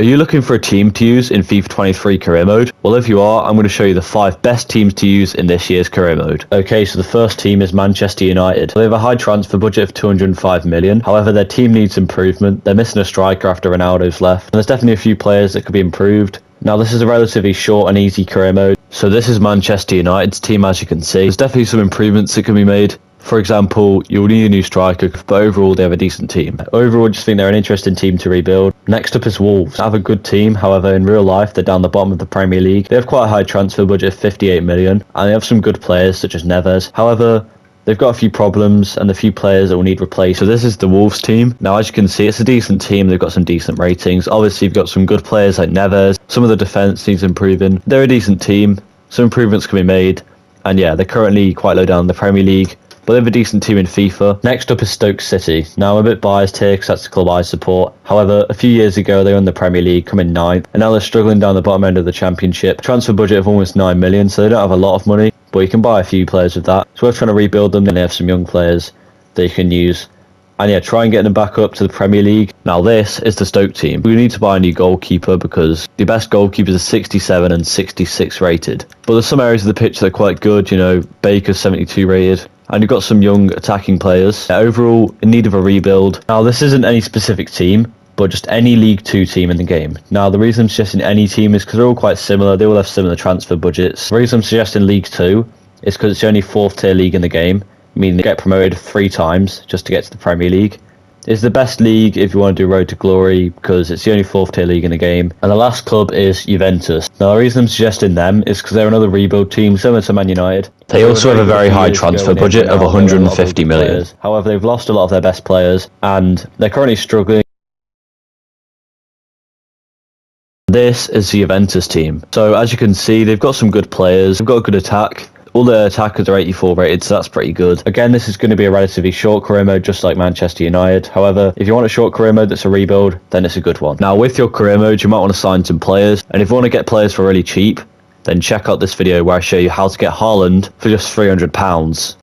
Are you looking for a team to use in FIFA 23 career mode? Well, if you are, I'm going to show you the 5 best teams to use in this year's career mode. Okay, so the first team is Manchester United. They have a high transfer budget of 205 million. However, their team needs improvement. They're missing a striker after Ronaldo's left. And there's definitely a few players that could be improved. Now, this is a relatively short and easy career mode. So this is Manchester United's team, as you can see. There's definitely some improvements that can be made. For example, you'll need a new striker, but overall they have a decent team. Overall, I just think they're an interesting team to rebuild. Next up is Wolves. They have a good team, however in real life they're down the bottom of the Premier League. They have quite a high transfer budget of 58 million, and they have some good players such as Neves. However, they've got a few problems and a few players that will need replaced. So this is the Wolves team. Now, as you can see, it's a decent team. They've got some decent ratings. Obviously, you've got some good players like Neves. Some of the defence needs improving. They're a decent team. Some improvements can be made. And yeah, they're currently quite low down in the Premier League, but they have a decent team in FIFA. Next up is Stoke City. Now, I'm a bit biased here because that's the club I support. However, a few years ago, they were in the Premier League, coming 9th, and now they're struggling down the bottom end of the Championship. Transfer budget of almost 9 million, so they don't have a lot of money, but you can buy a few players with that. It's worth trying to rebuild them, and they have some young players that you can use. And yeah, try and get them back up to the Premier League. Now, this is the Stoke team. We need to buy a new goalkeeper because the best goalkeepers are 67 and 66 rated. But there's some areas of the pitch that are quite good, you know, Baker's 72 rated. And you've got some young attacking players. Overall, in need of a rebuild. Now, this isn't any specific team, but just any League 2 team in the game. Now, the reason I'm suggesting any team is because they're all quite similar. They all have similar transfer budgets. The reason I'm suggesting League 2 is because it's the only 4th tier league in the game, meaning they get promoted 3 times just to get to the Premier League. It's the best league if you want to do Road to Glory because it's the only 4th tier league in the game. And the last club is Juventus. Now, the reason I'm suggesting them is because they're another rebuild team similar to Man United. They also have a very high transfer budget of 150 million. However, they've lost a lot of their best players and they're currently struggling. This is the Juventus team. So as you can see, they've got some good players. They've got a good attack. All their attackers are 84 rated, so that's pretty good. Again, this is going to be a relatively short career mode, just like Manchester United. However, if you want a short career mode that's a rebuild, then it's a good one. Now, with your career mode, you might want to sign some players. And if you want to get players for really cheap, then check out this video where I show you how to get Haaland for just £300.